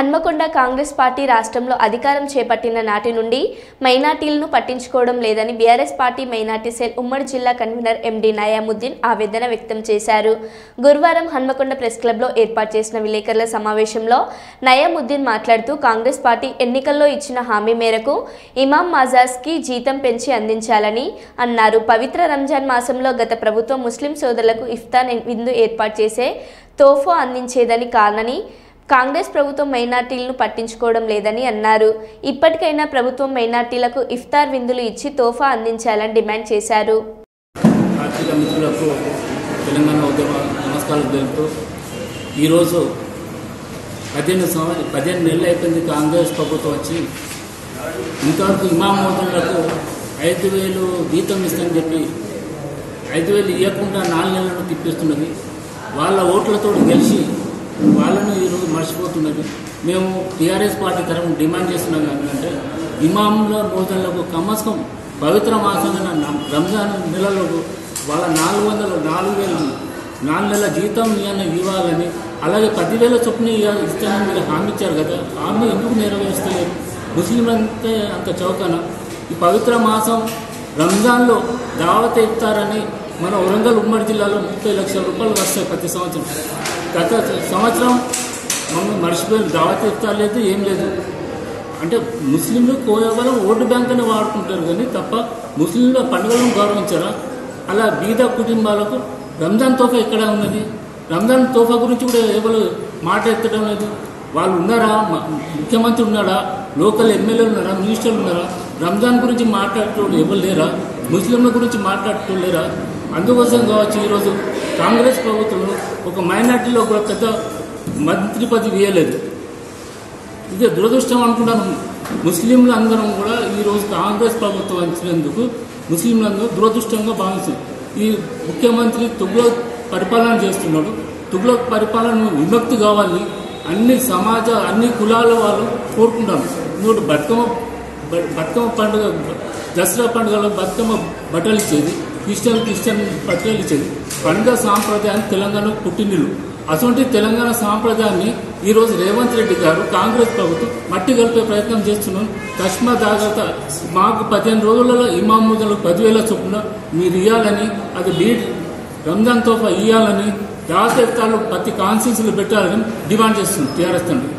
Hanamkonda Congress party రాష్ట్రంలో అధికారం చేపట్టిన నాటి నుండి మైనార్టీలను పట్టించుకోవడం లేదని బీఆర్ఎస్ పార్టీ మైనార్టీ సెల్ ఉమ్మడి జిల్లా కన్వీనర్ ఎండి నయాముద్దీన్ ఆవేదన వ్యక్తం చేశారు. గురువారం హన్మకొండ ప్రెస్ క్లబ్లో ఏర్పాటు చేసిన విలేకరుల సమావేశంలో నయాముద్దీన్ మాట్లాడుతూ కాంగ్రెస్ పార్టీ ఎన్నికల్లో ఇచ్చిన హామీ మేరకు ఇమాం మజార్స్కి జీతం పెంచి అందించాలని అన్నారు. పవిత్ర రంజాన్ మాసంలో గత ప్రభుత్వం ముస్లిం సోదరులకు ఇఫ్తార్ విందు ఏర్పాటు చేసే తోఫా అందించేదని కానని కాంగ్రెస్ ప్రభుత్వం మైనార్టీలను పట్టించుకోవడం లేదని అన్నారు. ఇప్పటికైనా ప్రభుత్వం మైనార్టీలకు ఇఫ్తార్ విందులు ఇచ్చి తోఫా అందించాలని డిమాండ్ చేశారు. తెలంగాణ ఉద్యమ నమస్కారాలు తెలుపుతూ ఈరోజు 15 నెలలు అయిపోయింది కాంగ్రెస్ ప్రభుత్వం వచ్చి. ఇంతవరకు ఇమాం మోదన్లకు 5,000 జీతం ఇస్తామని చెప్పి 5,000 ఇవ్వకుండా 4 నెలలను తిప్పిస్తున్నది. వాళ్ళ ఓట్లతో గెలిచి వాళ్ళను ఈరోజు మర్చిపోతున్నది. మేము టీఆర్ఎస్ పార్టీ తరఫున డిమాండ్ చేస్తున్నాం ఏంటంటే ఇమాంల మోదన్లకు కమస్కం పవిత్ర మాసమైన రంజాన్ నెలలకు వాళ్ళ 4 నెలల జీతం ఇవ్వాలని, అలాగే 10,000 చొప్పున ఇస్తానని మీరు హామీ ఇచ్చారు కదా, హామీ ఎందుకు నెరవేర్చలేదు? ముస్లింలంటే అంత చౌకన ఈ పవిత్ర మాసం రంజాన్లో దావత్ ఇఫ్తారని మన వరంగల్ ఉమ్మడి జిల్లాలో 30 లక్షల రూపాయలు వస్తాయి ప్రతి సంవత్సరం. గత సంవత్సరం మమ్మల్ని మర్చిపోయిన దావత్ ఇఫ్తార్ లేదు, ఏం లేదు. అంటే ముస్లింలు కేవలం ఓటు బ్యాంక్ అని వాడుకుంటారు కానీ తప్ప ముస్లింల పండుగలను గౌరవించారా? అలా బీద కుటుంబాలకు రంజాన్ తోఫా ఎక్కడ ఉన్నది? రంజాన్ తోఫా గురించి కూడా ఎవరు మాట ఎత్తడం లేదు. వాళ్ళు ఉన్నారా? ముఖ్యమంత్రి ఉన్నాడా? లోకల్ ఎమ్మెల్యేలు ఉన్నారా? మినిస్టర్లు ఉన్నారా? రంజాన్ గురించి మాట్లాడేటోళ్ళు ఎవరు లేరా? ముస్లింల గురించి మాట్లాడేటోళ్ళు లేరా? అందుకోసం కావచ్చు ఈరోజు కాంగ్రెస్ ప్రభుత్వం ఒక మైనార్టీలో కూడా పెద్ద మంత్రి పదవి ఇవ్వలేదు. ఇదే దురదృష్టం అనుకుంటాను. ముస్లింలు అందరం కూడా ఈరోజు కాంగ్రెస్ ప్రభుత్వం వచ్చినందుకు ముస్లింలందరూ దురదృష్టంగా భావిస్తుంది. ఈ ముఖ్యమంత్రి తుగ్లక్ పరిపాలన చేస్తున్నాడు. తుగ్లక్ పరిపాలన విముక్తి కావాలని అన్ని కులాల వాళ్ళు కోరుకుంటారు. ఇంకోటి బతుకమ్మ పండుగ, దసరా పండుగలో బతుకమ్మ బట్టలు ఇచ్చేది, క్రిస్టియన్ బట్టలు ఇచ్చేది. పండుగ సాంప్రదాయాన్ని తెలంగాణ పుట్టినిల్లు. అటువంటి తెలంగాణ సాంప్రదాయాన్ని ఈరోజు రేవంత్ రెడ్డి గారు కాంగ్రెస్ ప్రభుత్వం మట్టి కలిపే ప్రయత్నం చేస్తున్నాం. తస్మా జాగ్రత్త, మాకు 15 రోజులలో ఇమాం మోదన్లకు 10,000 చొప్పున మీరు ఇవ్వాలని, అది రంజాన్ తోఫా ఇవ్వాలని, దావత్ ఇఫ్తార్లు ప్రతి కాన్స్టిట్యూన్సీలు పెట్టాలని డిమాండ్ చేస్తుంది టీఆర్ఎస్ తండ్రి.